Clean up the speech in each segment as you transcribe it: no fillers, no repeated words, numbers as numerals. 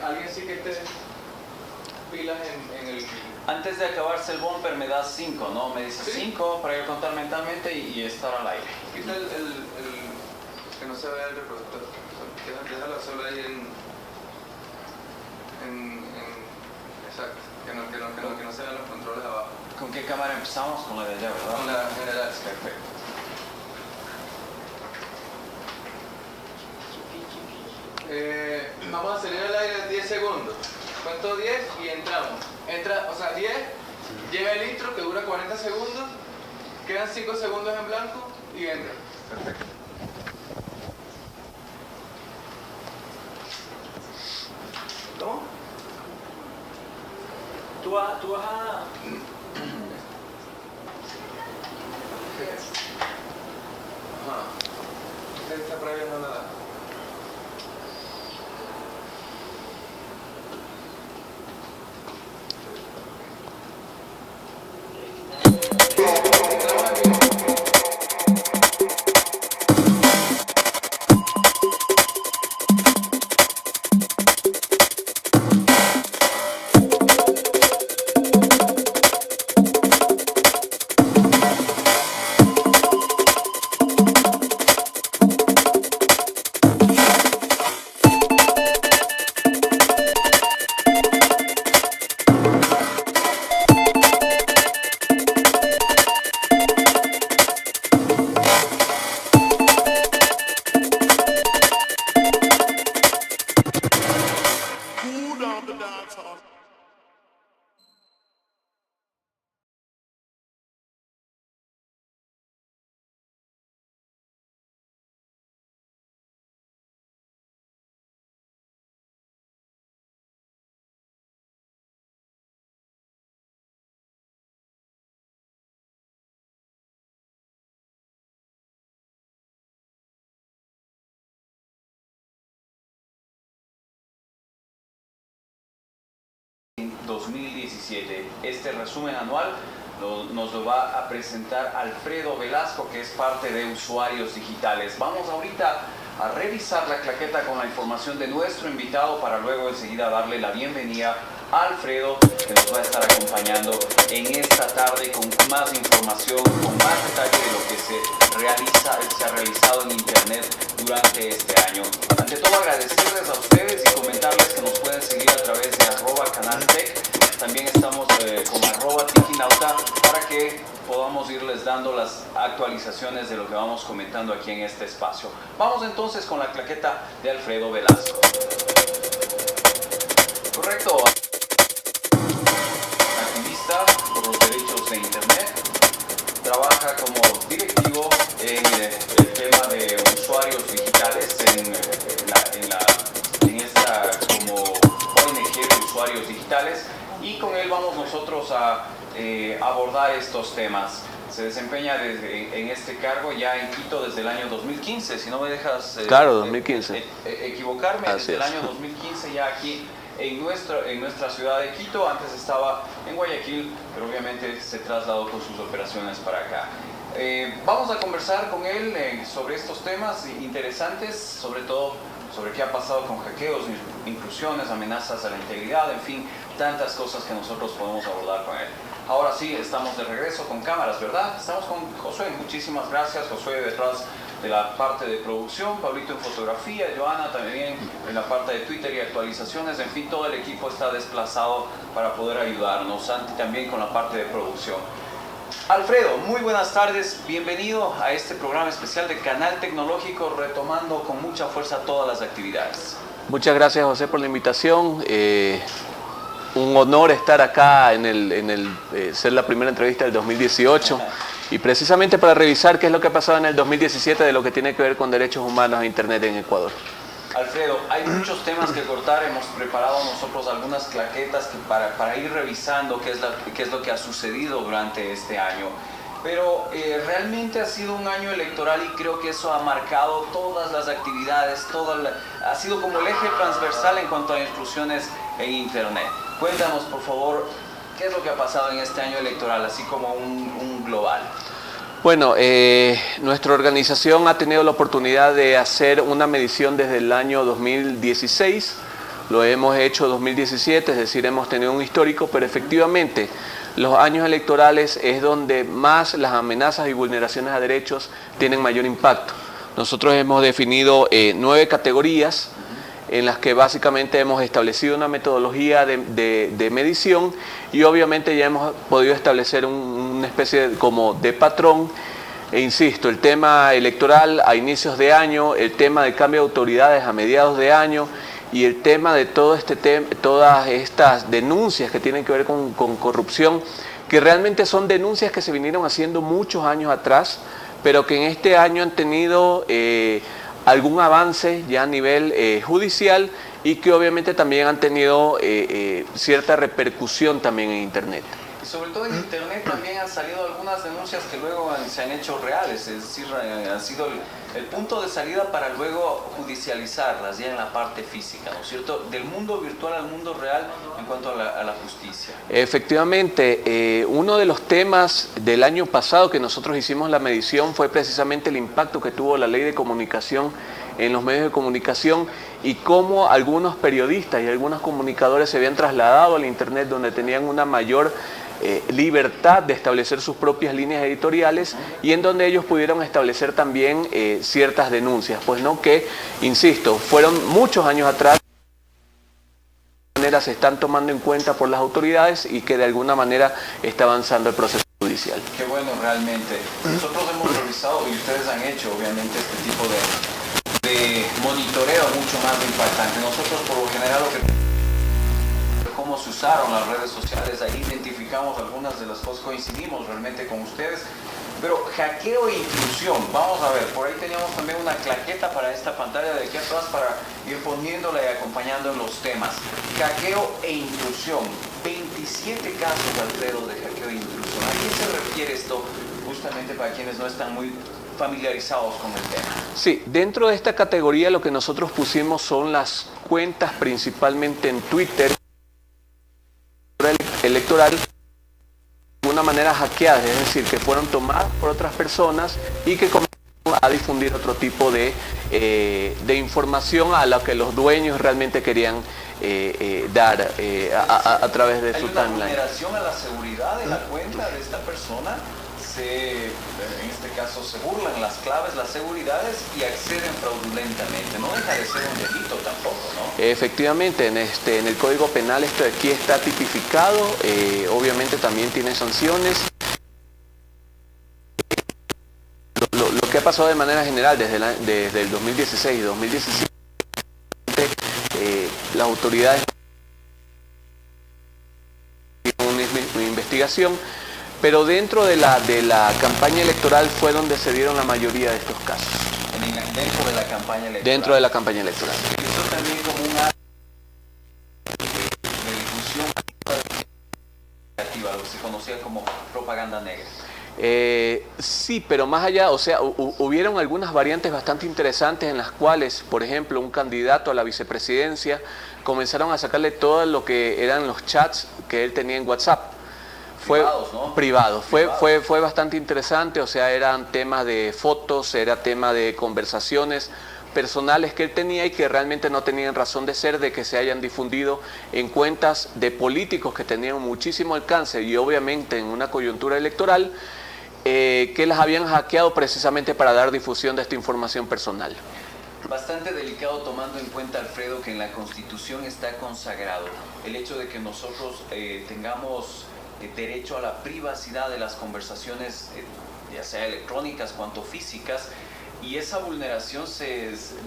¿Alguien sí que esté pilas en el... Antes de acabarse el bumper me das 5, ¿no? Me dices 5 para yo contar mentalmente y estar al aire. Quita el que no se vea el reproductor. Déjalo solo ahí exacto. Que no se vean los controles abajo. ¿Con qué cámara empezamos? Con la de allá, ¿verdad? Con la general. Perfecto. Vamos a salir al aire 10 segundos. Cuento 10 y entramos. Entra, o sea, 10, llega el intro que dura 40 segundos, quedan 5 segundos en blanco y entra. Perfecto. ¿Cómo? Tú vas a... Ajá. Esta previa no la da. En 2017. Este resumen anual nos lo va a presentar Alfredo Velasco, que es parte de Usuarios Digitales. Vamos ahorita a revisar la claqueta con la información de nuestro invitado para luego enseguida darle la bienvenida a Alfredo, que nos va a estar acompañando en esta tarde con más información, con más detalle de lo que se ha realizado en Internet durante este año. Ante todo, agradecerles a ustedes y comentarles que nos pueden seguir a través de @canaltech. También estamos con @tikinauta para que podamos irles dando las actualizaciones de lo que vamos comentando aquí en este espacio. Vamos entonces con la claqueta de Alfredo Velasco. Correcto. Activista por los derechos de Internet. Trabaja como directivo en el tema de usuarios digitales en esta como ONG de usuarios digitales, y con él vamos nosotros a abordar estos temas. Se desempeña en este cargo ya en Quito desde el año 2015, si no me dejas claro, 2015. Equivocarme. Así desde el es. año 2015 ya aquí en nuestra ciudad de Quito. Antes estaba en Guayaquil, pero obviamente se trasladó con sus operaciones para acá. Vamos a conversar con él sobre estos temas interesantes, sobre todo sobre qué ha pasado con hackeos, intrusiones, amenazas a la integridad, en fin, tantas cosas que nosotros podemos abordar con él. Ahora sí, estamos de regreso con cámaras, ¿verdad? Estamos con Josué. Muchísimas gracias, Josué, detrás de la parte de producción, Pablito en fotografía, Joana también en la parte de Twitter y actualizaciones. En fin, todo el equipo está desplazado para poder ayudarnos. Santi también con la parte de producción. Alfredo, muy buenas tardes, bienvenido a este programa especial de Canal Tecnológico, retomando con mucha fuerza todas las actividades. Muchas gracias, José, por la invitación. Un honor estar acá ser la primera entrevista del 2018 y precisamente para revisar qué es lo que ha pasado en el 2017 de lo que tiene que ver con derechos humanos e Internet en Ecuador. Alfredo, hay muchos temas que cortar, hemos preparado nosotros algunas claquetas para ir revisando qué es lo que ha sucedido durante este año. Pero realmente ha sido un año electoral y creo que eso ha marcado todas las actividades, ha sido como el eje transversal en cuanto a intrusiones en Internet. Cuéntanos, por favor, qué es lo que ha pasado en este año electoral, así como un global. Bueno, nuestra organización ha tenido la oportunidad de hacer una medición desde el año 2016 lo hemos hecho 2017, es decir, hemos tenido un histórico, pero efectivamente los años electorales es donde más las amenazas y vulneraciones a derechos tienen mayor impacto. Nosotros hemos definido 9 categorías en las que básicamente hemos establecido una metodología de medición y obviamente ya hemos podido establecer una especie como de patrón. E insisto, el tema electoral a inicios de año, el tema de cambio de autoridades a mediados de año y el tema de todas estas denuncias que tienen que ver con corrupción, que realmente son denuncias que se vinieron haciendo muchos años atrás, pero que en este año han tenido algún avance ya a nivel judicial y que obviamente también han tenido cierta repercusión también en Internet. Y sobre todo en Internet también han salido algunas denuncias que luego se han hecho reales, es decir, han sido el punto de salida para luego judicializarlas ya en la parte física, ¿no es cierto? Del mundo virtual al mundo real en cuanto a la justicia. Efectivamente, uno de los temas del año pasado que nosotros hicimos la medición fue precisamente el impacto que tuvo la ley de comunicación en los medios de comunicación y cómo algunos periodistas y algunos comunicadores se habían trasladado al Internet donde tenían una mayor libertad de establecer sus propias líneas editoriales y en donde ellos pudieron establecer también ciertas denuncias, pues no que, insisto, fueron muchos años atrás, de manera se están tomando en cuenta por las autoridades y que de alguna manera está avanzando el proceso judicial. Qué bueno, realmente. Nosotros hemos revisado y ustedes han hecho obviamente este tipo de monitoreo mucho más impactante. Nosotros por lo general lo que cómo se usaron las redes sociales, ahí identificamos algunas de las cosas, coincidimos realmente con ustedes, pero hackeo e intrusión, vamos a ver, por ahí teníamos también una claqueta para esta pantalla de aquí atrás para ir poniéndola y acompañando en los temas. Hackeo e intrusión, 27 casos, Alfredo, de hackeo e intrusión. ¿A qué se refiere esto justamente para quienes no están muy familiarizados con el tema? Sí, dentro de esta categoría lo que nosotros pusimos son las cuentas principalmente en Twitter electoral de una manera hackeadas, es decir, que fueron tomadas por otras personas y que comenzaron a difundir otro tipo de información a la que los dueños realmente querían dar a través de su timeline. ¿Hay una vulneración a la seguridad de la cuenta de esta persona? En este caso se burlan las claves, las seguridades y acceden fraudulentamente. No deja de ser un delito tampoco, ¿no? Efectivamente, en el Código Penal esto de aquí está tipificado, obviamente también tiene sanciones. Lo que ha pasado de manera general desde el 2016 y 2017, las autoridades tienen una investigación, pero dentro de la campaña electoral fue donde se dieron la mayoría de estos casos. Dentro de la campaña electoral. Dentro de la campaña electoral. Eso también como un acto de difusión negativa, lo que se conocía como propaganda negra. Sí, pero más allá, o sea, hubieron algunas variantes bastante interesantes en las cuales, por ejemplo, un candidato a la vicepresidencia comenzaron a sacarle todo lo que eran los chats que él tenía en WhatsApp. Privados, ¿no? Privados. Fue bastante interesante, o sea, eran temas de fotos, era tema de conversaciones personales que él tenía y que realmente no tenían razón de ser de que se hayan difundido en cuentas de políticos que tenían muchísimo alcance y obviamente en una coyuntura electoral que las habían hackeado precisamente para dar difusión de esta información personal. Bastante delicado tomando en cuenta, Alfredo, que en la Constitución está consagrado el hecho de que nosotros tengamos derecho a la privacidad de las conversaciones, ya sea electrónicas cuanto físicas, y esa vulneración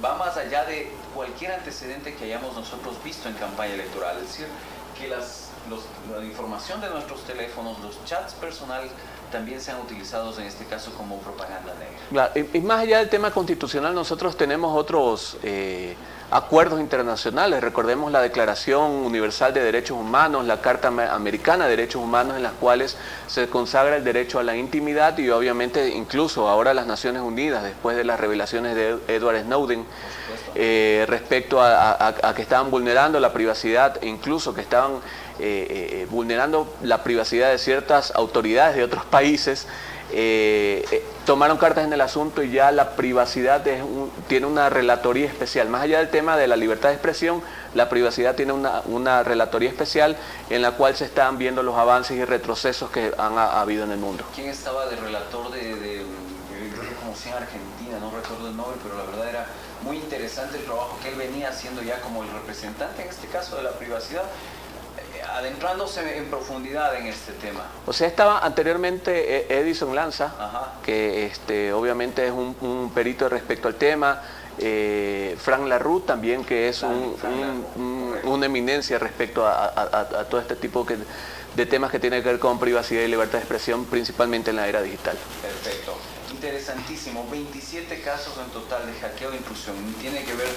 va más allá de cualquier antecedente que hayamos nosotros visto en campaña electoral, es decir, que la información de nuestros teléfonos, los chats personales, también sean utilizados en este caso como propaganda negra. Claro, y más allá del tema constitucional, nosotros tenemos otros acuerdos internacionales. Recordemos la Declaración Universal de Derechos Humanos, la Carta Americana de Derechos Humanos, en las cuales se consagra el derecho a la intimidad y obviamente incluso ahora las Naciones Unidas, después de las revelaciones de Edward Snowden, respecto a que estaban vulnerando la privacidad e incluso que estaban vulnerando la privacidad de ciertas autoridades de otros países, tomaron cartas en el asunto y ya la privacidad tiene una relatoría especial. Más allá del tema de la libertad de expresión, la privacidad tiene una relatoría especial en la cual se están viendo los avances y retrocesos que han habido en el mundo. ¿Quién estaba de relator de como sea en Argentina? No recuerdo el nombre, pero la verdad era muy interesante el trabajo que él venía haciendo ya como el representante, en este caso, de la privacidad, adentrándose en profundidad en este tema. O sea, estaba anteriormente Edison Lanza, Ajá. que obviamente es un perito respecto al tema, Frank LaRue también, que es una eminencia respecto a todo este tipo de temas que tienen que ver con privacidad y libertad de expresión, principalmente en la era digital. Perfecto. Interesantísimo. 27 casos en total de hackeo e intrusión. Tiene que ver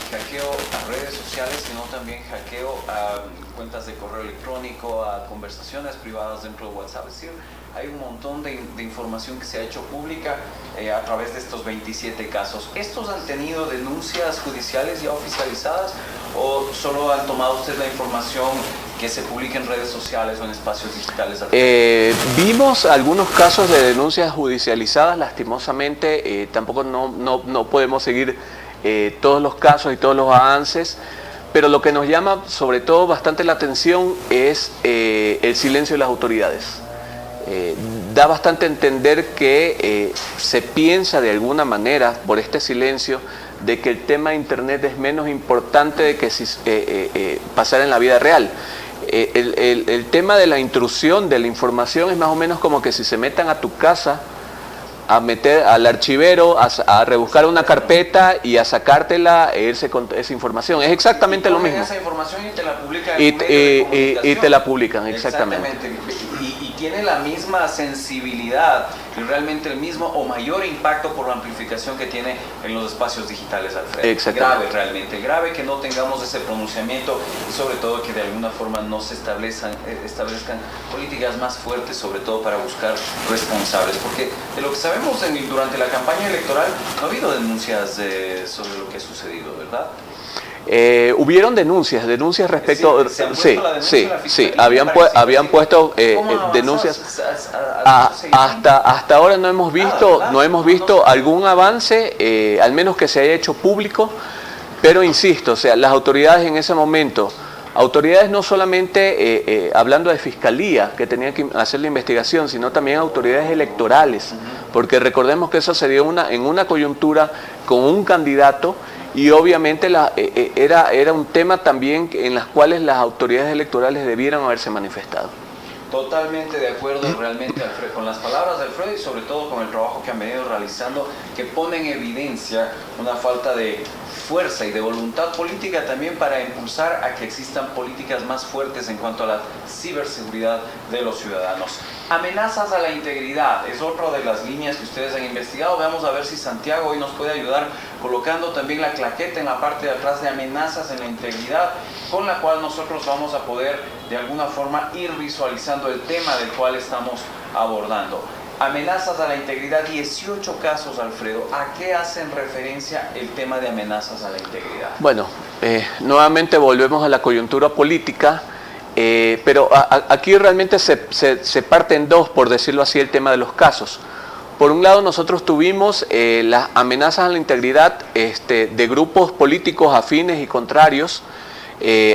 hackeo a redes sociales, sino también hackeo a cuentas de correo electrónico, a conversaciones privadas dentro de WhatsApp. Es decir, hay un montón de información que se ha hecho pública a través de estos 27 casos. ¿Estos han tenido denuncias judiciales ya oficializadas o solo han tomado usted la información que se publica en redes sociales o en espacios digitales? Vimos algunos casos de denuncias judicializadas, lastimosamente, tampoco no podemos seguir todos los casos y todos los avances, pero lo que nos llama sobre todo bastante la atención es el silencio de las autoridades. Da bastante a entender que se piensa de alguna manera, por este silencio, de que el tema de Internet es menos importante de que si pasara en la vida real. El tema de la intrusión de la información es más o menos como que si se metan a tu casa, a meter al archivero, a rebuscar una carpeta y a sacártela e irse con esa información. Es exactamente lo mismo. Esa información y te la publican y te la publican, exactamente. Y tiene la misma sensibilidad y realmente el mismo o mayor impacto por la amplificación que tiene en los espacios digitales, Alfredo. Exactamente. Grave realmente, grave que no tengamos ese pronunciamiento y sobre todo que de alguna forma no se establezcan políticas más fuertes, sobre todo para buscar responsables, porque de lo que sabemos durante la campaña electoral no ha habido denuncias sobre lo que ha sucedido, ¿verdad? Hubieron denuncias respecto, sí, habían puesto denuncias. Hasta ahora no hemos visto algún avance, al menos que se haya hecho público, pero insisto, o sea, las autoridades en ese momento, autoridades no solamente hablando de fiscalía que tenían que hacer la investigación, sino también autoridades electorales, porque recordemos que eso se dio en una coyuntura con un candidato. Y obviamente era un tema también en las cuales las autoridades electorales debieran haberse manifestado. Totalmente de acuerdo realmente, Alfredo, con las palabras de Alfredo y sobre todo con el trabajo que han venido realizando, que pone en evidencia una falta de fuerza y de voluntad política también para impulsar a que existan políticas más fuertes en cuanto a la ciberseguridad de los ciudadanos. Amenazas a la integridad es otra de las líneas que ustedes han investigado. Vamos a ver si Santiago hoy nos puede ayudar colocando también la claqueta en la parte de atrás de amenazas en la integridad, con la cual nosotros vamos a poder de alguna forma ir visualizando el tema del cual estamos abordando. Amenazas a la integridad, 18 casos, Alfredo. ¿A qué hacen referencia el tema de amenazas a la integridad? Bueno, nuevamente volvemos a la coyuntura política, pero aquí realmente se parte en dos, por decirlo así, el tema de los casos. Por un lado, nosotros tuvimos las amenazas a la integridad de grupos políticos afines y contrarios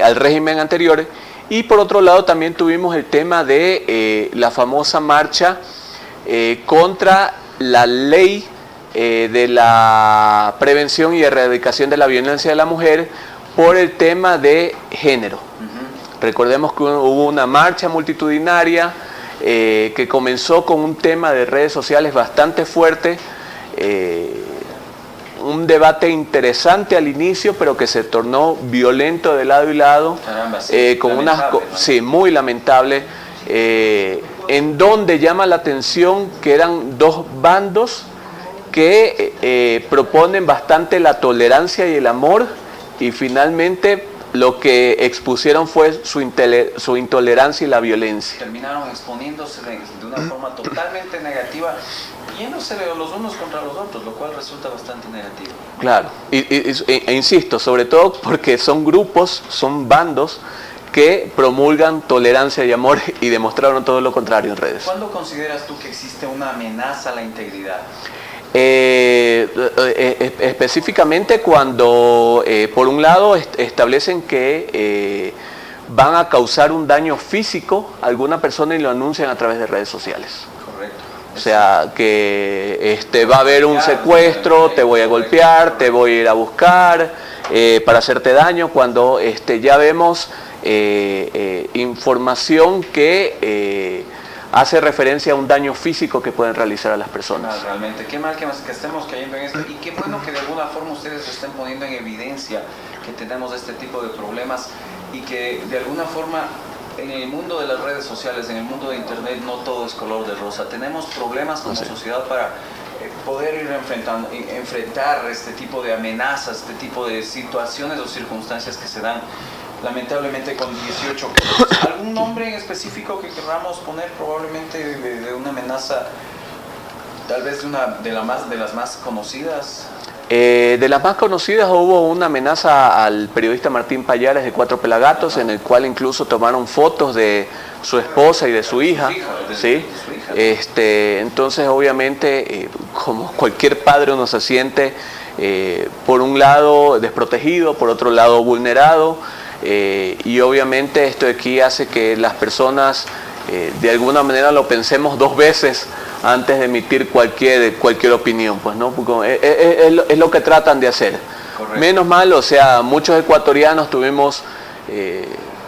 al régimen anterior, y por otro lado también tuvimos el tema de la famosa marcha contra la ley de la prevención y erradicación de la violencia de la mujer por el tema de género. Recordemos que hubo una marcha multitudinaria que comenzó con un tema de redes sociales bastante fuerte, un debate interesante al inicio, pero que se tornó violento de lado y lado. Caramba, sí, con lamentable, ¿no? Sí, muy lamentable, en donde llama la atención que eran dos bandos que proponen bastante la tolerancia y el amor, y finalmente lo que expusieron fue su intolerancia y la violencia. Terminaron exponiéndose de una forma totalmente negativa, yéndose los unos contra los otros, lo cual resulta bastante negativo. Claro, e insisto, sobre todo porque son grupos, son bandos que promulgan tolerancia y amor y demostraron todo lo contrario en redes. ¿Cuándo consideras tú que existe una amenaza a la integridad? Específicamente cuando, por un lado, establecen que van a causar un daño físico a alguna persona y lo anuncian a través de redes sociales. Correcto. O sea, que va a haber un secuestro, te voy a golpear, te voy a ir a buscar para hacerte daño, cuando ya vemos información que hace referencia a un daño físico que pueden realizar a las personas. Realmente, qué mal que estemos cayendo en esto, y qué bueno que de alguna forma ustedes estén poniendo en evidencia que tenemos este tipo de problemas y que de alguna forma en el mundo de las redes sociales, en el mundo de internet, no todo es color de rosa. Tenemos problemas como sociedad para poder ir enfrentar este tipo de amenazas, este tipo de situaciones o circunstancias que se dan lamentablemente con 18 casos. ¿Algún nombre en específico que queramos poner probablemente de una amenaza, tal vez de las más conocidas? De las más conocidas hubo una amenaza al periodista Martín Payares de Cuatro Pelagatos, en el cual incluso tomaron fotos de su esposa y de su hija. ¿Sí? Entonces obviamente como cualquier padre uno se siente por un lado desprotegido, por otro lado vulnerado, y obviamente esto de aquí hace que las personas de alguna manera lo pensemos dos veces antes de emitir cualquier opinión, pues, ¿no? Porque es lo que tratan de hacer. Correcto. Menos mal, o sea, muchos ecuatorianos tuvimos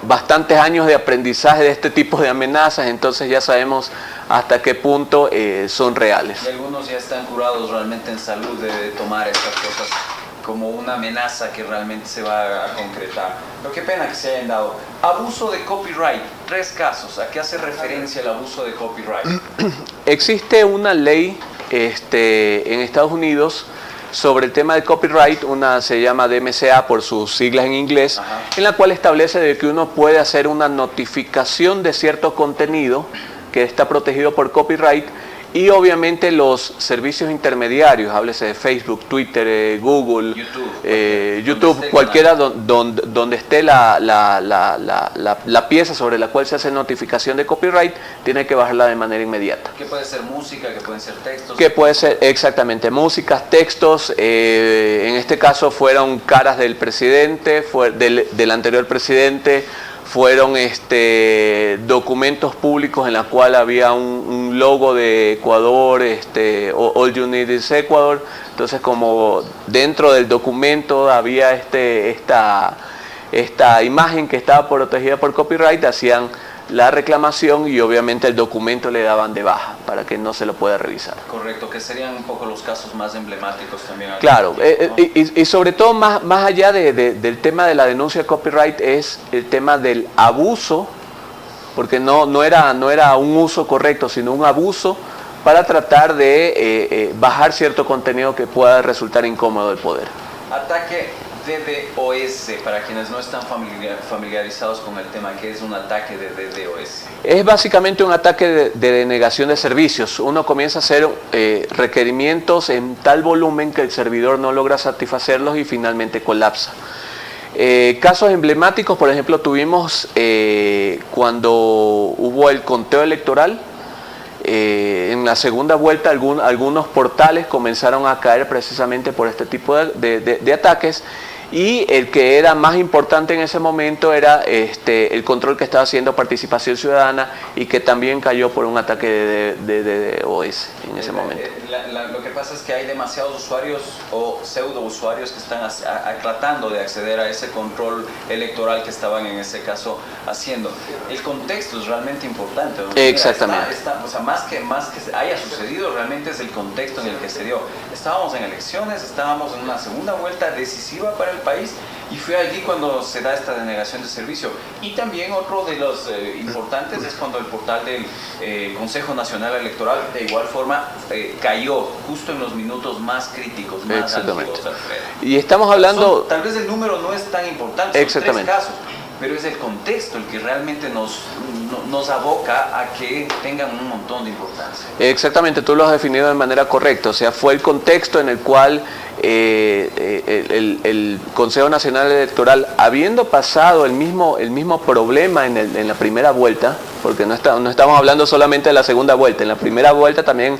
bastantes años de aprendizaje de este tipo de amenazas, entonces ya sabemos hasta qué punto son reales. Y algunos ya están curados realmente en salud de tomar estas cosas como una amenaza que realmente se va a concretar. Pero qué pena que se hayan dado. Abuso de copyright, 3 casos. ¿A qué hace referencia el abuso de copyright? Existe una ley en Estados Unidos sobre el tema del copyright, una se llama DMCA por sus siglas en inglés, en la cual establece de que uno puede hacer una notificación de cierto contenido que está protegido por copyright. Y obviamente los servicios intermediarios, háblese de Facebook, Twitter, Google, YouTube, cualquiera donde esté la pieza sobre la cual se hace notificación de copyright, tiene que bajarla de manera inmediata. ¿Qué puede ser música? ¿Qué pueden ser textos? Que puede ser exactamente músicas, textos, en este caso fueron caras del presidente, del anterior presidente, fueron documentos públicos en la cual había un logo de Ecuador, All You Need Is Ecuador. Entonces, como dentro del documento había esta imagen que estaba protegida por copyright, hacían la reclamación y obviamente el documento le daban de baja para que no se lo pueda revisar. Correcto, que serían un poco los casos más emblemáticos también. Claro, y sobre todo más allá del tema de la denuncia de copyright es el tema del abuso, porque no era un uso correcto, sino un abuso para tratar de bajar cierto contenido que pueda resultar incómodo del poder. Ataque DDoS, para quienes no están familiarizados con el tema, ¿qué es un ataque de DDoS? Es básicamente un ataque de denegación de servicios. Uno comienza a hacer requerimientos en tal volumen que el servidor no logra satisfacerlos y finalmente colapsa. Casos emblemáticos, por ejemplo, tuvimos cuando hubo el conteo electoral. En la segunda vuelta algunos portales comenzaron a caer precisamente por este tipo de ataques, y el que era más importante en ese momento era el control que estaba haciendo Participación Ciudadana, y que también cayó por un ataque de DDoS en ese momento. Lo que pasa es que hay demasiados usuarios o pseudo usuarios que están tratando de acceder a ese control electoral que estaban en ese caso haciendo. El contexto es realmente importante, ¿no? Exactamente. O sea, más que haya sucedido, realmente es el contexto en el que se dio. Estábamos en elecciones, estábamos en una segunda vuelta decisiva para el país, y fue allí cuando se da esta denegación de servicio. Y también otro de los importantes es cuando el portal del Consejo Nacional Electoral de igual forma cayó justo en los minutos más críticos, más exactamente. álgidos, Alfredo. Y estamos hablando... Tal vez el número no es tan importante, son exactamente. 3 casos, pero es el contexto el que realmente nos aboca a que tengan un montón de importancia. Exactamente, tú lo has definido de manera correcta, o sea, fue el contexto en el cual el Consejo Nacional Electoral, habiendo pasado el mismo problema en la primera vuelta, porque no estamos hablando solamente de la segunda vuelta, en la primera vuelta también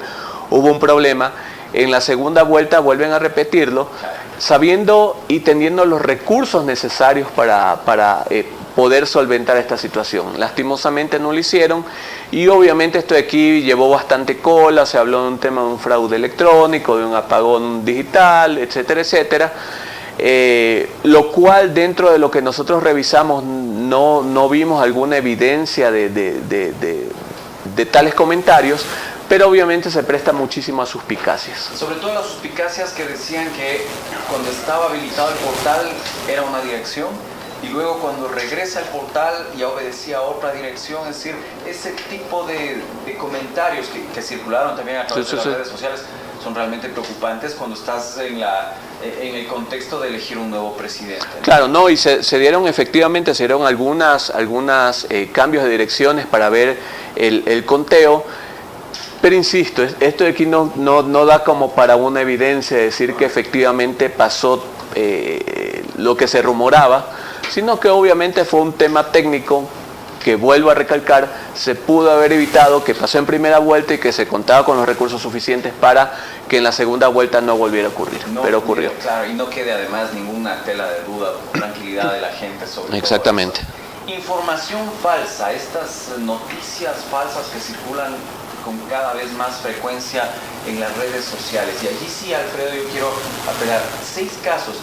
hubo un problema, en la segunda vuelta vuelven a repetirlo, sabiendo y teniendo los recursos necesarios para poder solventar esta situación. Lastimosamente no lo hicieron y obviamente esto de aquí llevó bastante cola, se habló de un tema de un fraude electrónico, de un apagón digital, etcétera, etcétera. Lo cual dentro de lo que nosotros revisamos no vimos alguna evidencia de tales comentarios, pero obviamente se presta muchísimo a suspicacias. Sobre todo las suspicacias que decían que cuando estaba habilitado el portal era una dirección y luego cuando regresa al portal ya obedecía a otra dirección, es decir, ese tipo de comentarios que circularon también a través de las redes sociales son realmente preocupantes cuando estás en el contexto de elegir un nuevo presidente. Claro, no, y se dieron algunas cambios de direcciones para ver el conteo, pero insisto, esto de aquí no da como para una evidencia de decir que efectivamente pasó lo que se rumoraba, sino que obviamente fue un tema técnico que, vuelvo a recalcar, se pudo haber evitado, que pasó en primera vuelta y que se contaba con los recursos suficientes para que en la segunda vuelta no volviera a ocurrir, pero ocurrió. Claro, y no quede además ninguna tela de duda, tranquilidad de la gente sobre Exactamente. todo eso. Información falsa, estas noticias falsas que circulan con cada vez más frecuencia en las redes sociales. Y allí sí, Alfredo, yo quiero apelar 6 casos.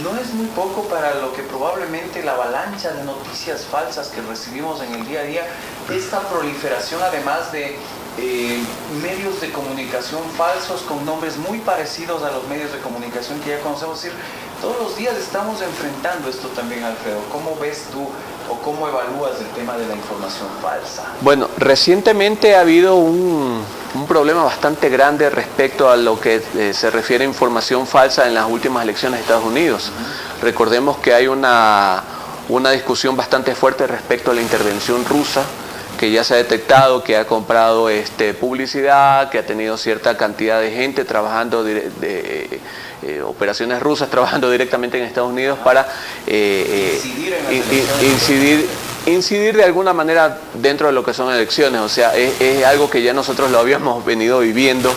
No es muy poco para lo que probablemente la avalancha de noticias falsas que recibimos en el día a día, esta proliferación además de medios de comunicación falsos con nombres muy parecidos a los medios de comunicación que ya conocemos. Es decir, todos los días estamos enfrentando esto también, Alfredo. ¿Cómo ves tú o cómo evalúas el tema de la información falsa? Bueno, recientemente ha habido un problema bastante grande respecto a lo que se refiere a información falsa en las últimas elecciones de Estados Unidos. Recordemos que hay una discusión bastante fuerte respecto a la intervención rusa, que ya se ha detectado, que ha comprado publicidad, que ha tenido cierta cantidad de gente trabajando, operaciones rusas trabajando directamente en Estados Unidos para incidir de alguna manera dentro de lo que son elecciones. O sea, es algo que ya nosotros lo habíamos venido viviendo.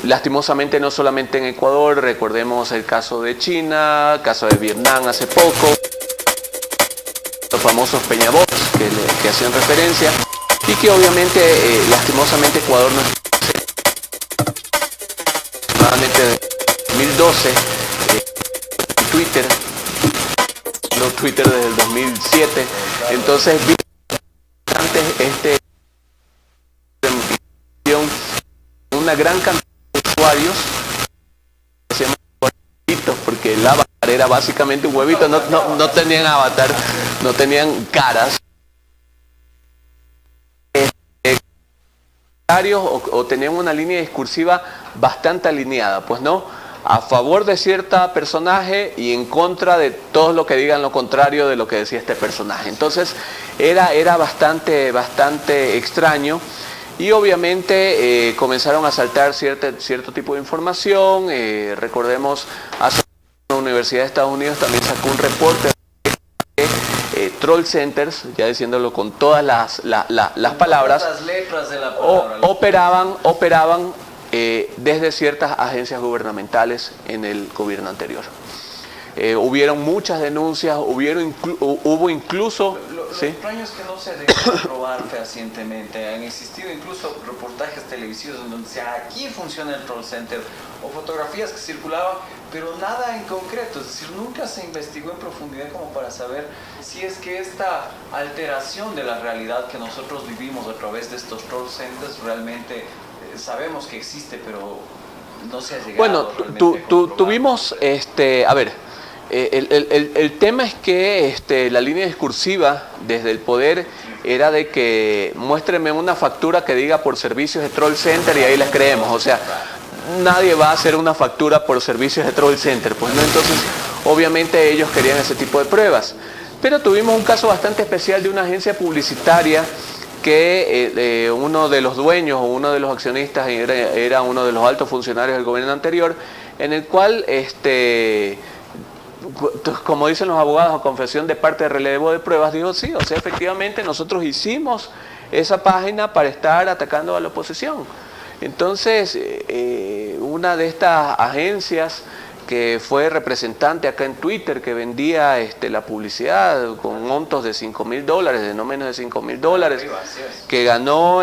Lastimosamente no solamente en Ecuador, recordemos el caso de China, el caso de Vietnam hace poco, los famosos Peñabots que hacían referencia, y que obviamente lastimosamente Ecuador no es aproximadamente 2012 Twitter desde el 2007, entonces vi antes una gran cantidad de usuarios que se llaman huevitos, porque el avatar era básicamente un huevito, no tenían avatar, no tenían caras, o tenían una línea discursiva bastante alineada, pues no, a favor de cierta personaje y en contra de todo lo que digan lo contrario de lo que decía este personaje. Entonces era bastante extraño, y obviamente comenzaron a saltar cierto tipo de información. Recordemos, hace la Universidad de Estados Unidos también sacó un reporte de troll centers, ya diciéndolo con todas las palabras, las letras de la palabra, operaban desde ciertas agencias gubernamentales en el gobierno anterior. Hubieron muchas denuncias, hubo incluso... Lo ¿sí? extraño es que no se debe comprobar fehacientemente. Han existido incluso reportajes televisivos en donde decía, aquí funciona el troll center, o fotografías que circulaban, pero nada en concreto. Es decir, nunca se investigó en profundidad como para saber si es que esta alteración de la realidad que nosotros vivimos a través de estos troll centers realmente sabemos que existe, pero no se ha llegado. Bueno, tuvimos, a ver, el tema es que la línea discursiva desde el poder era de que muéstreme una factura que diga por servicios de troll center y ahí les creemos. O sea, nadie va a hacer una factura por servicios de troll center, pues no. Entonces obviamente ellos querían ese tipo de pruebas. Pero tuvimos un caso bastante especial de una agencia publicitaria que uno de los dueños o uno de los accionistas era uno de los altos funcionarios del gobierno anterior, en el cual, como dicen los abogados, a confesión de parte de relevo de pruebas, dijo sí, o sea, efectivamente nosotros hicimos esa página para estar atacando a la oposición. Entonces, una de estas agencias que fue representante acá en Twitter, que vendía la publicidad con montos de $5.000, de no menos de $5.000, que ganó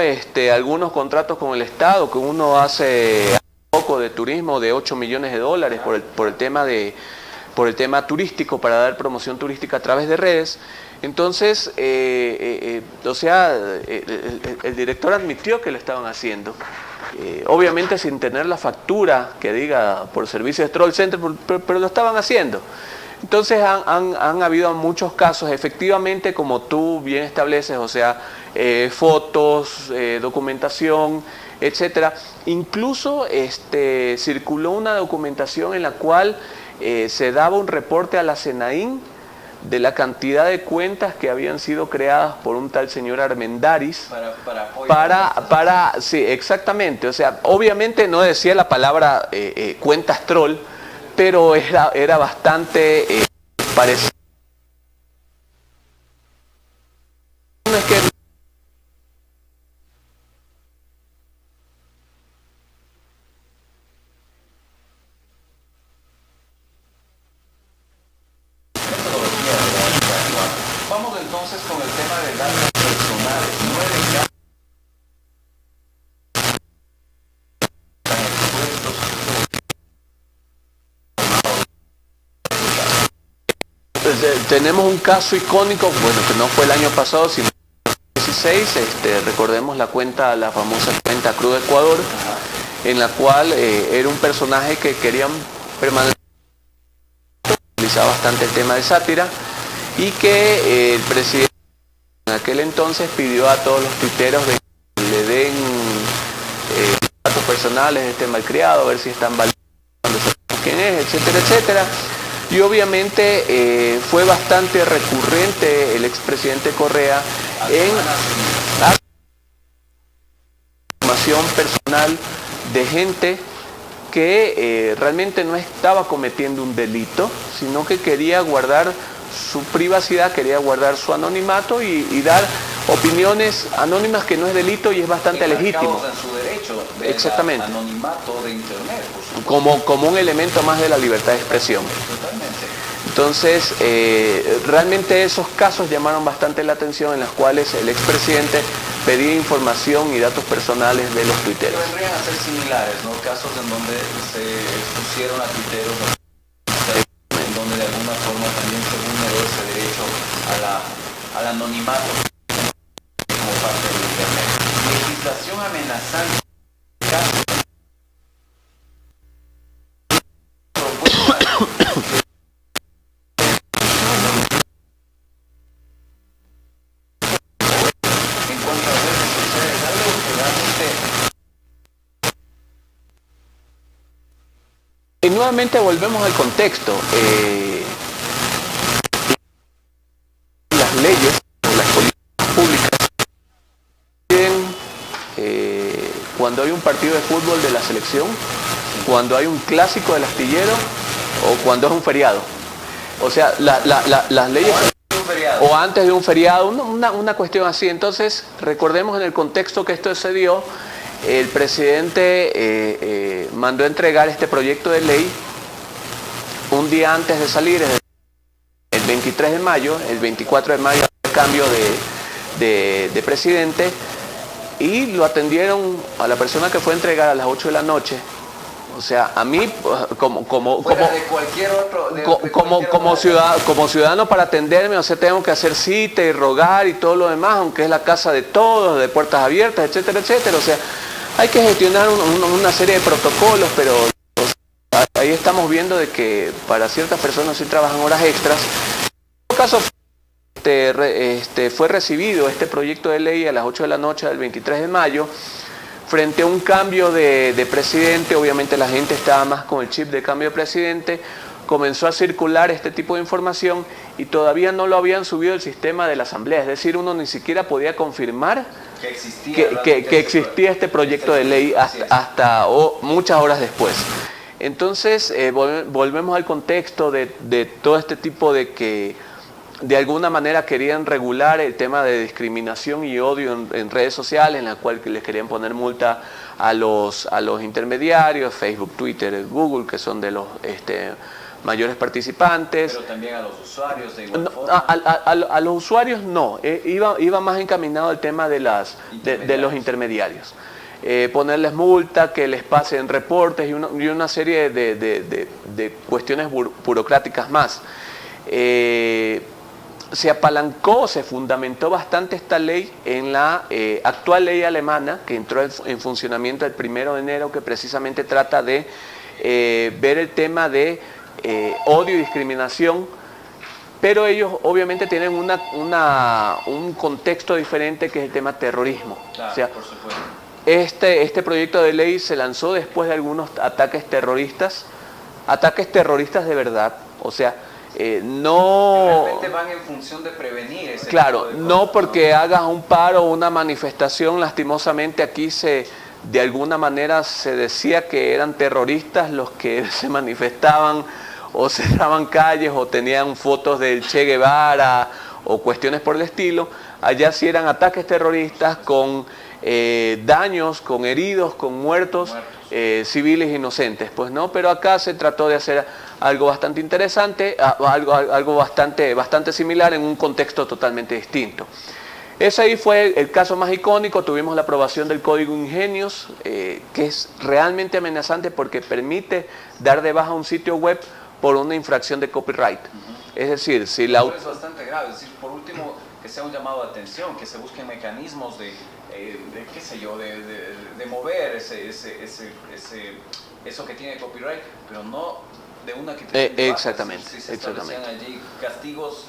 algunos contratos con el Estado, que uno hace poco de turismo de $8 millones por el tema turístico, para dar promoción turística a través de redes. Entonces, o sea, el director admitió que lo estaban haciendo. Obviamente sin tener la factura que diga por servicios de Troll Center, pero lo estaban haciendo. Entonces han habido muchos casos, efectivamente, como tú bien estableces, o sea, fotos, documentación, etcétera. Incluso circuló una documentación en la cual se daba un reporte a la SENAIN de la cantidad de cuentas que habían sido creadas por un tal señor Armendáriz sí, exactamente, o sea, obviamente no decía la palabra cuentas troll, pero era bastante parecido. No es que Vamos entonces con el tema de datos personales. 9 tenemos un caso icónico, bueno, que no fue el año pasado, sino el 2016, recordemos la famosa cuenta Cruz Ecuador, en la cual era un personaje que querían permanecer, utilizaba bastante el tema de sátira, y que el presidente en aquel entonces pidió a todos los tuiteros de que le den datos personales de este malcriado, a ver si están validando quién es, etcétera, etcétera. Y obviamente fue bastante recurrente el expresidente Correa en la información personal de gente que realmente no estaba cometiendo un delito, sino que quería guardar su privacidad, quería guardar su anonimato y dar opiniones anónimas, que no es delito y es bastante legítimo. En su derecho de exactamente. Anonimato de internet, como un elemento más de la libertad de expresión. Totalmente. Entonces, realmente esos casos llamaron bastante la atención, en los cuales el expresidente pedía información y datos personales de los tuiteros. Vendrían a ser similares, ¿no? Casos en donde se expusieron a tuiteros, en donde de alguna forma también se vulneró ese derecho al anonimato como parte del internet. Legislación amenazante. En cuanto a redes sociales, algo que realmente Y nuevamente volvemos al contexto. Las leyes o las políticas públicas cuando hay un partido de fútbol de la selección, cuando hay un clásico del astillero o cuando es un feriado. O sea, las leyes... O antes de un feriado, una cuestión así. Entonces, recordemos en el contexto que esto se dio, el presidente mandó a entregar este proyecto de ley un día antes de salir, el 23 de mayo, el 24 de mayo, el cambio de presidente, y lo atendieron a la persona que fue a entregar a las 8 de la noche. O sea, a mí, como ciudadano para atenderme, o sea, tengo que hacer cita y rogar y todo lo demás, aunque es la casa de todos, de puertas abiertas, etcétera, etcétera. O sea, hay que gestionar una serie de protocolos, pero ahí estamos viendo de que para ciertas personas sí trabajan horas extras. En todo caso, fue recibido este proyecto de ley a las 8 de la noche del 23 de mayo, frente a un cambio de presidente. Obviamente la gente estaba más con el chip de cambio de presidente, comenzó a circular este tipo de información y todavía no lo habían subido al sistema de la Asamblea, es decir, uno ni siquiera podía confirmar que existía este proyecto de ley hasta muchas horas después. Entonces, volvemos al contexto de todo este tipo de que de alguna manera querían regular el tema de discriminación y odio en redes sociales, en la cual les querían poner multa a los intermediarios, Facebook, Twitter, Google, que son de los mayores participantes. Pero también a los usuarios de igual No, forma. a los usuarios no, iba más encaminado al tema de los intermediarios. Ponerles multa, que les pasen reportes y una serie de cuestiones burocráticas más. Se apalancó, se fundamentó bastante esta ley en la actual ley alemana que entró en funcionamiento el 1 de enero, que precisamente trata de ver el tema de odio y discriminación, pero ellos obviamente tienen un contexto diferente, que es el tema terrorismo. Claro, o sea, por supuesto. Este proyecto de ley se lanzó después de algunos ataques terroristas de verdad, o sea, no... Realmente van en función de prevenir ese Claro, tipo de no cosas, porque hagas un paro o una manifestación. Lastimosamente aquí de alguna manera se decía que eran terroristas los que se manifestaban o cerraban calles o tenían fotos del Che Guevara o cuestiones por el estilo. Allá sí eran ataques terroristas con daños, con heridos, con muertos. Civiles inocentes, pues no, pero acá se trató de hacer algo bastante interesante, algo bastante similar en un contexto totalmente distinto. Ese ahí fue el caso más icónico. Tuvimos la aprobación del Código Ingenios, que es realmente amenazante porque permite dar de baja un sitio web por una infracción de copyright. Es decir, si la... Es bastante grave, es decir, por último, que sea un llamado de atención, que se busquen mecanismos de qué sé yo, de mover eso que tiene copyright, pero no de una que tiene exactamente, si se establecían allí castigos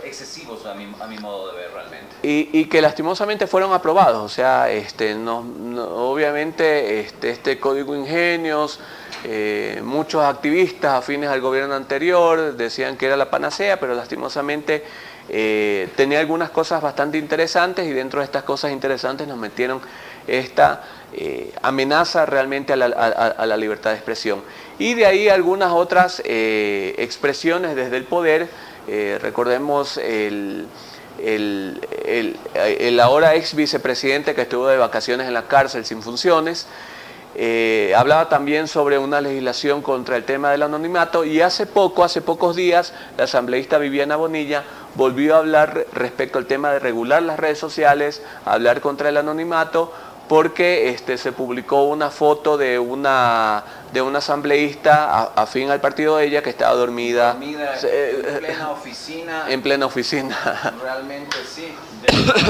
excesivos a mi modo de ver realmente. Y que lastimosamente fueron aprobados, o sea, obviamente este Código Ingenios, muchos activistas afines al gobierno anterior decían que era la panacea, pero lastimosamente tenía algunas cosas bastante interesantes, y dentro de estas cosas interesantes nos metieron esta amenaza realmente a la libertad de expresión. Y de ahí algunas otras expresiones desde el poder. Recordemos el ahora ex vicepresidente que estuvo de vacaciones en la cárcel sin funciones. Hablaba también sobre una legislación contra el tema del anonimato, y hace pocos días la asambleísta Viviana Bonilla volvió a hablar respecto al tema de regular las redes sociales, hablar contra el anonimato, porque se publicó una foto de una asambleísta afín al partido de ella, que estaba dormida en plena oficina. En plena oficina. Realmente sí.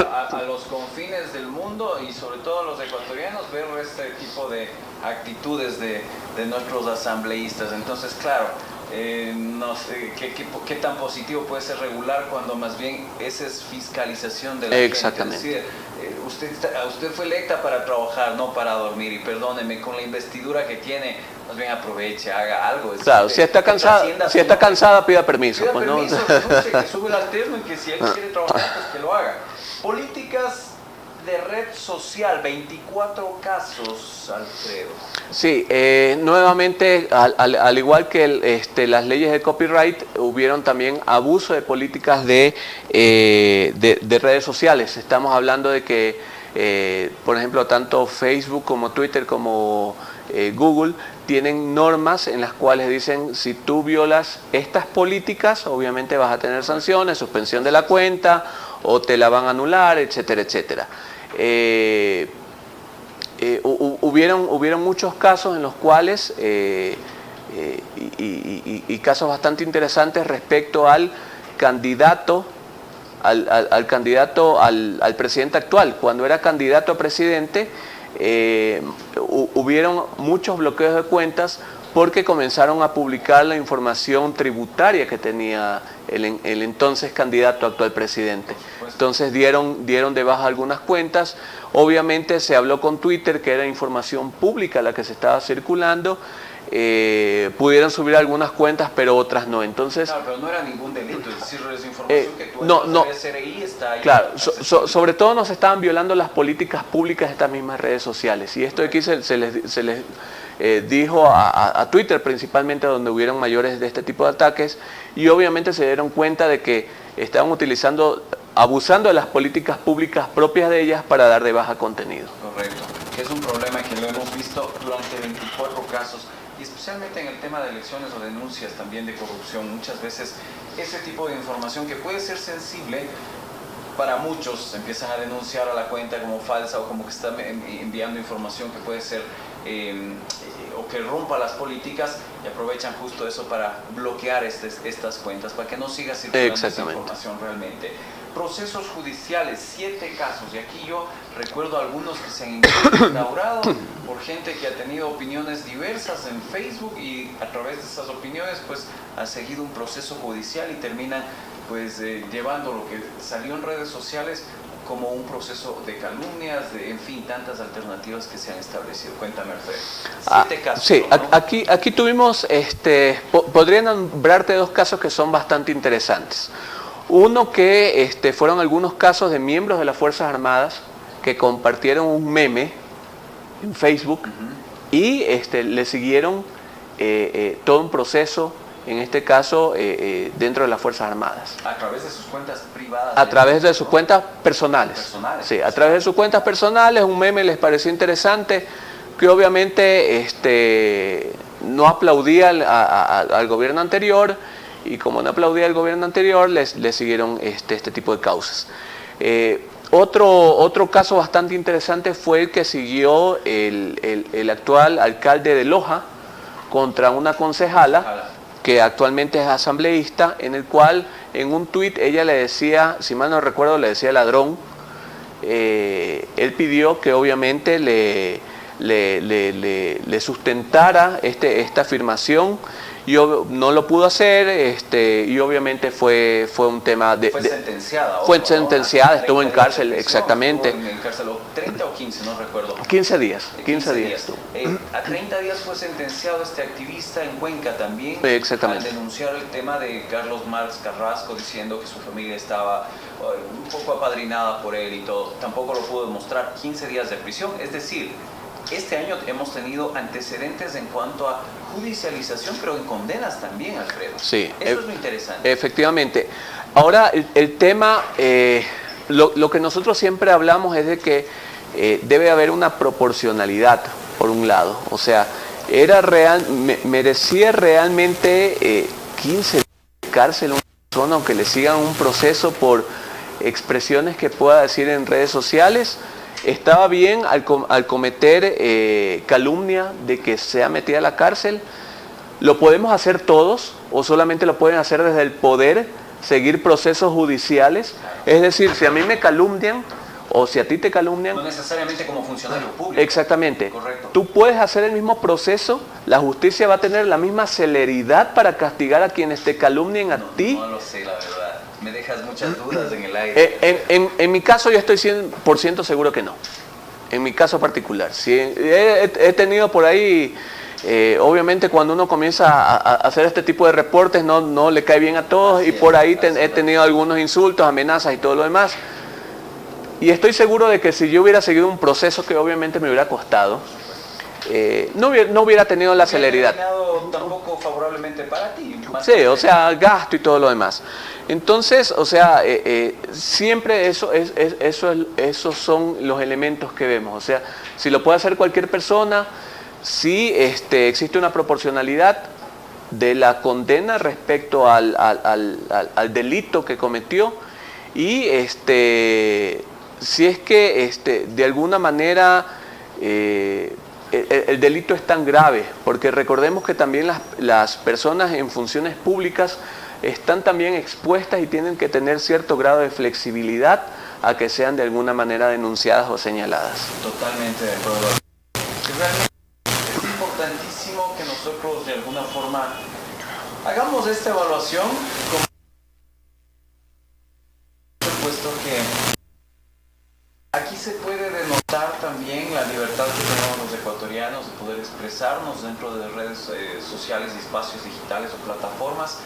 A los confines del mundo, y sobre todo los ecuatorianos, ver este tipo de actitudes de nuestros asambleístas. Entonces, claro, no sé qué tan positivo puede ser regular cuando más bien esa es fiscalización de la Exactamente. gente. Es decir, usted fue electa para trabajar, no para dormir, y perdóneme, con la investidura que tiene, más bien aproveche, haga algo. Claro, si está cansada, pida permiso. Pida pues, permiso, ¿no? que sube el alterno, y que si él quiere trabajar, pues que lo haga. Políticas de red social, 24 casos, Alfredo. Sí, nuevamente, al igual que las leyes de copyright, hubieron también abuso de políticas de redes sociales. Estamos hablando de que, por ejemplo, tanto Facebook como Twitter como Google tienen normas en las cuales dicen: si tú violas estas políticas, obviamente vas a tener sanciones, suspensión de la cuenta, o te la van a anular, etcétera, etcétera. Hubieron muchos casos en los cuales, y casos bastante interesantes respecto al candidato, al presidente actual. Cuando era candidato a presidente, hubieron muchos bloqueos de cuentas porque comenzaron a publicar la información tributaria que tenía el entonces candidato actual presidente. Entonces dieron de baja algunas cuentas. Obviamente se habló con Twitter, que era información pública la que se estaba circulando. pudieron subir algunas cuentas, pero otras no. Entonces, claro, pero no era ningún delito, es decir, es información que tú no, SRI está ahí. claro, sobre todo nos estaban violando las políticas públicas de estas mismas redes sociales. Y esto aquí se les dijo a Twitter principalmente, donde hubieron mayores de este tipo de ataques, y obviamente se dieron cuenta de que estaban abusando de las políticas públicas propias de ellas para dar de baja contenido. Correcto, que es un problema que lo hemos visto durante 24 casos, y especialmente en el tema de elecciones o denuncias también de corrupción. Muchas veces ese tipo de información que puede ser sensible para muchos, empiezan a denunciar a la cuenta como falsa o como que están enviando información que puede ser o que rompa las políticas, y aprovechan justo eso para bloquear estas cuentas, para que no siga circulando esa información realmente. Procesos judiciales, 7 casos, y aquí yo recuerdo algunos que se han instaurado por gente que ha tenido opiniones diversas en Facebook, y a través de esas opiniones pues ha seguido un proceso judicial y terminan pues llevando lo que salió en redes sociales como un proceso de calumnias, en fin, tantas alternativas que se han establecido. Cuéntame, Alfredo. 7 casos. Sí, ¿no? aquí tuvimos, podría nombrarte 2 casos que son bastante interesantes. Uno que fueron algunos casos de miembros de las Fuerzas Armadas que compartieron un meme en Facebook y le siguieron todo un proceso, en este caso dentro de las Fuerzas Armadas. A través de sus cuentas privadas. A través de sus cuentas personales. Sí, a través de sus cuentas personales, un meme les pareció interesante, que obviamente no aplaudía al gobierno anterior, y como no aplaudía al gobierno anterior, les siguieron este tipo de causas. Otro caso bastante interesante fue el que siguió el actual alcalde de Loja contra una concejala que actualmente es asambleísta, en el cual en un tuit ella le decía, si mal no recuerdo, le decía ladrón. Él pidió que obviamente le sustentara esta afirmación. Yo no lo pudo hacer, y obviamente fue un tema de... Fue sentenciada. Fue sentenciada, estuvo en cárcel, exactamente. Estuvo en cárcel 30 o 15, no recuerdo. 15 días. 15 días estuvo. A 30 días fue sentenciado este activista en Cuenca también. Exactamente. Al denunciar el tema de Carlos Marx Carrasco, diciendo que su familia estaba un poco apadrinada por él y todo. Tampoco lo pudo demostrar. 15 días de prisión, es decir... Este año hemos tenido antecedentes en cuanto a judicialización, pero en condenas también, Alfredo. Sí. Eso es lo interesante. Efectivamente. Ahora, el tema, lo que nosotros siempre hablamos es de que debe haber una proporcionalidad, por un lado. O sea, merecía realmente 15 días de cárcel una persona, aunque le sigan un proceso por expresiones que pueda decir en redes sociales. ¿Estaba bien al cometer calumnia de que sea metida a la cárcel? ¿Lo podemos hacer todos o solamente lo pueden hacer desde el poder, seguir procesos judiciales? Es decir, si a mí me calumnian o si a ti te calumnian... No necesariamente como funcionario público. Exactamente. Correcto. Tú puedes hacer el mismo proceso, la justicia va a tener la misma celeridad para castigar a quienes te calumnien a ti. No lo sé, la verdad. Me dejas muchas dudas en el aire. En mi caso yo estoy 100% seguro que no. En mi caso particular. Sí, he tenido por ahí, obviamente cuando uno comienza a hacer este tipo de reportes no le cae bien a todos, y por ahí he tenido algunos insultos, amenazas y todo lo demás. Y estoy seguro de que si yo hubiera seguido un proceso que obviamente me hubiera costado, no hubiera tenido la celeridad. Tampoco favorablemente para ti. Sí, o sea, gasto y todo lo demás. Entonces, o sea, siempre esos son los elementos que vemos. O sea, si lo puede hacer cualquier persona, si existe una proporcionalidad de la condena respecto al delito que cometió, y si es que de alguna manera el delito es tan grave, porque recordemos que también las personas en funciones públicas están también expuestas y tienen que tener cierto grado de flexibilidad a que sean de alguna manera denunciadas o señaladas. Totalmente de acuerdo. Realmente es importantísimo que nosotros de alguna forma hagamos esta evaluación, puesto que Aquí se puede denotar también la libertad que tenemos los ecuatorianos de poder expresarnos dentro de redes sociales y espacios digitales o plataformas,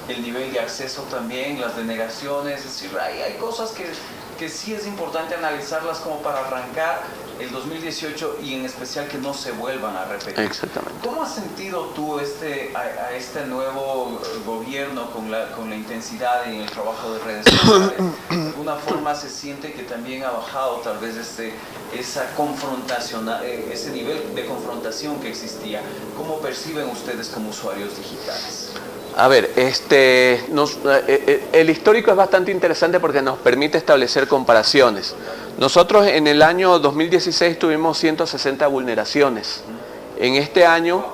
el nivel de acceso también, las denegaciones, es decir, hay cosas que sí es importante analizarlas como para arrancar el 2018 y en especial que no se vuelvan a repetir. Exactamente. ¿Cómo has sentido tú a este nuevo gobierno con la intensidad en el trabajo de redes sociales? De alguna forma se siente que también ha bajado tal vez esa confrontación, ese nivel de confrontación que existía. ¿Cómo perciben ustedes como usuarios digitales? A ver, el histórico es bastante interesante porque nos permite establecer comparaciones. Nosotros en el año 2016 tuvimos 160 vulneraciones. En este año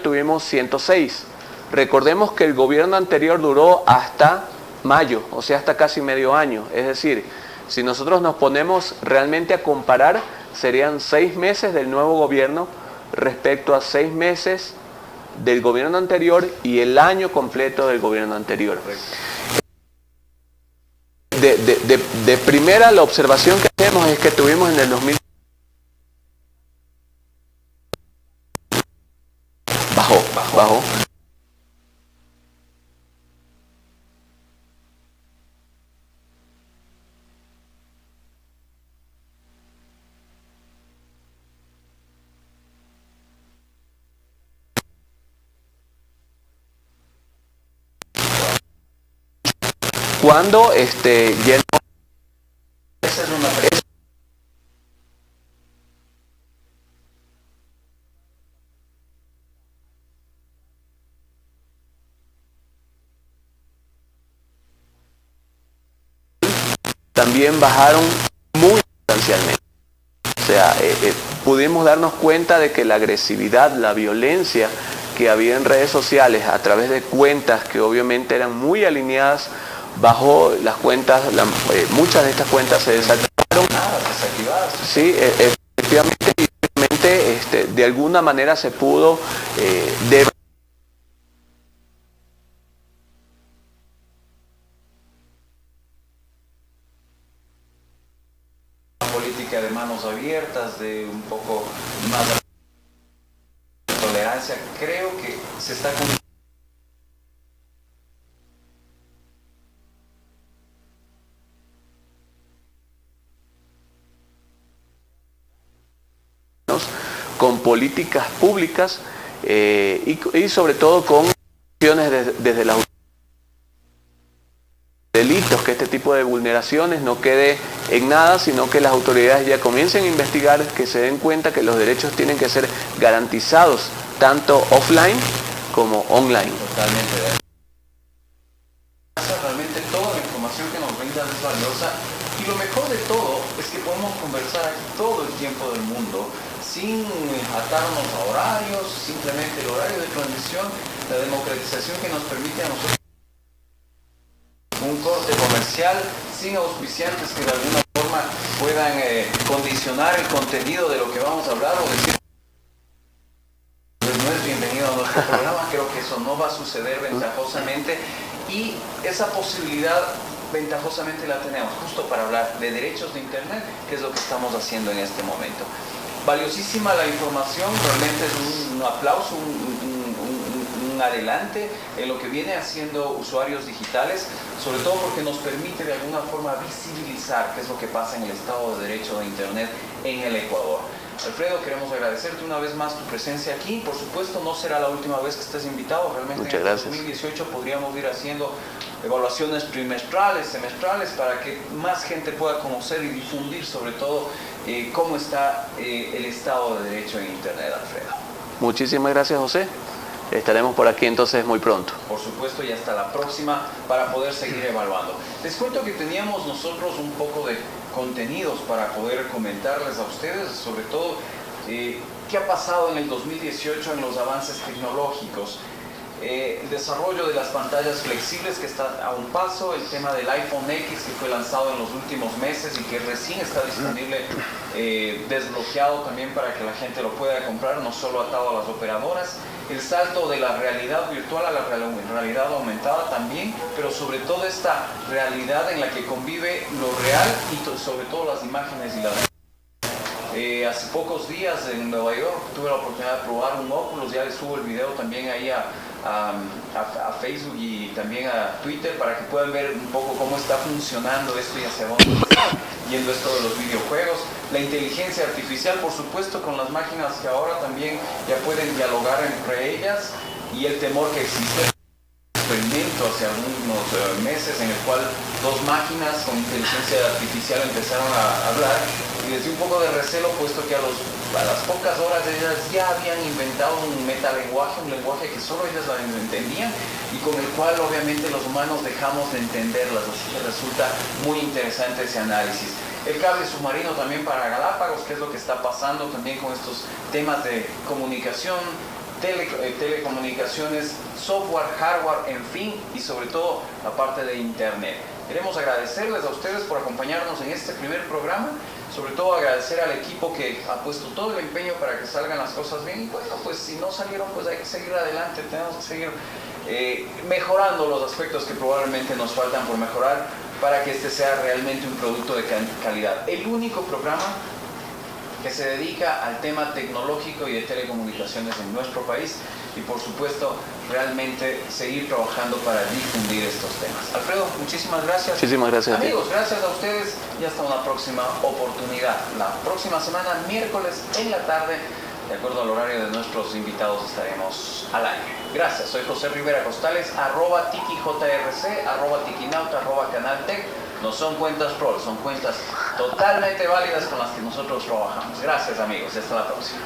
tuvimos 106. Recordemos que el gobierno anterior duró hasta mayo, o sea, hasta casi medio año. Es decir, si nosotros nos ponemos realmente a comparar, serían 6 meses del nuevo gobierno respecto a 6 meses del gobierno anterior y el año completo del gobierno anterior. De primera, la observación que hacemos es que tuvimos en el 2000 bajó. Cuando ya Esa es una pregunta. también bajaron muy sustancialmente. O sea, pudimos darnos cuenta de que la agresividad, la violencia que había en redes sociales a través de cuentas que obviamente eran muy alineadas, bajó las cuentas, muchas de estas cuentas se desactivaron. Desactivadas. Sí, efectivamente, y obviamente, de alguna manera se pudo Política de manos abiertas, de un poco más de tolerancia, creo que se está con políticas públicas y sobre todo con acciones desde las delitos, que este tipo de vulneraciones no quede en nada, sino que las autoridades ya comiencen a investigar, que se den cuenta que los derechos tienen que ser garantizados tanto offline como online. totalmente de acuerdo. Realmente toda la información que nos brinda es valiosa y lo mejor de todo es que podemos conversar aquí todo el tiempo del mundo sin atarnos a horarios, simplemente el horario de transmisión, la democratización que nos permite a nosotros un corte comercial sin auspiciantes que de alguna forma puedan condicionar el contenido de lo que vamos a hablar o decir pues no es bienvenido a nuestro programa. Creo que eso no va a suceder ventajosamente y esa posibilidad ventajosamente la tenemos justo para hablar de derechos de internet, que es lo que estamos haciendo en este momento. Valiosísima la información, realmente es un aplauso, un adelante en lo que viene haciendo usuarios digitales, sobre todo porque nos permite de alguna forma visibilizar qué es lo que pasa en el Estado de Derecho de Internet en el Ecuador. Alfredo, queremos agradecerte una vez más tu presencia aquí. Por supuesto, no será la última vez que estés invitado. Realmente Muchas gracias. En 2018 podríamos ir haciendo evaluaciones trimestrales, semestrales, para que más gente pueda conocer y difundir sobre todo cómo está el Estado de Derecho en Internet, Alfredo. Muchísimas gracias, José. Estaremos por aquí entonces muy pronto. Por supuesto, y hasta la próxima para poder seguir evaluando. Les cuento que teníamos nosotros un poco de contenidos para poder comentarles a ustedes, sobre todo qué ha pasado en el 2018 en los avances tecnológicos. el desarrollo de las pantallas flexibles que está a un paso, el tema del iPhone X que fue lanzado en los últimos meses y que recién está disponible, desbloqueado también para que la gente lo pueda comprar, no solo atado a las operadoras, el salto de la realidad virtual a la realidad aumentada también, pero sobre todo esta realidad en la que convive lo real y sobre todo las imágenes y las... hace pocos días en Nueva York tuve la oportunidad de probar un Oculus, ya les subo el video también ahí a Facebook y también a Twitter para que puedan ver un poco cómo está funcionando esto y hacia dónde está yendo esto de los videojuegos. La inteligencia artificial, por supuesto, con las máquinas que ahora también ya pueden dialogar entre ellas, y el temor que existe. Experimento hace algunos meses en el cual dos máquinas con inteligencia artificial empezaron a hablar, y les di un poco de recelo, puesto que a las pocas horas ellas ya habían inventado un metalenguaje, un lenguaje que solo ellas lo entendían y con el cual obviamente los humanos dejamos de entenderlas, así que resulta muy interesante ese análisis. El cable submarino también para Galápagos, qué es lo que está pasando también con estos temas de comunicación, telecomunicaciones, software, hardware, en fin, y sobre todo la parte de internet. Queremos agradecerles a ustedes por acompañarnos en este primer programa, sobre todo agradecer al equipo que ha puesto todo el empeño para que salgan las cosas bien, y bueno, pues si no salieron, pues hay que seguir adelante, tenemos que seguir mejorando los aspectos que probablemente nos faltan por mejorar para que este sea realmente un producto de calidad. El único programa que se dedica al tema tecnológico y de telecomunicaciones en nuestro país, y por supuesto realmente seguir trabajando para difundir estos temas. Alfredo, muchísimas gracias. Muchísimas gracias. Amigos, gracias a ustedes y hasta una próxima oportunidad. La próxima semana, miércoles en la tarde, de acuerdo al horario de nuestros invitados, estaremos al aire. Gracias, soy José Rivera Costales, @TikiJRC, @Tikinauta, @Canaltech. No son cuentas troll, son cuentas totalmente válidas con las que nosotros trabajamos. Gracias amigos, y hasta la próxima.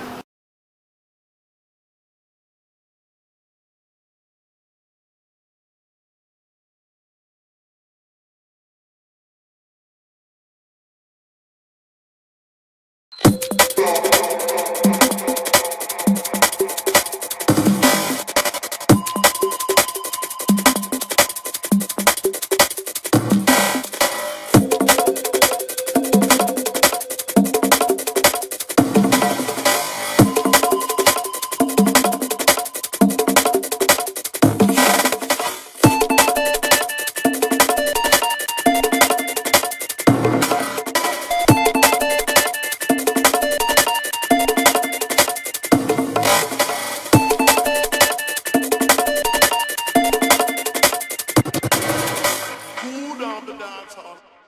Cool down the dance hall.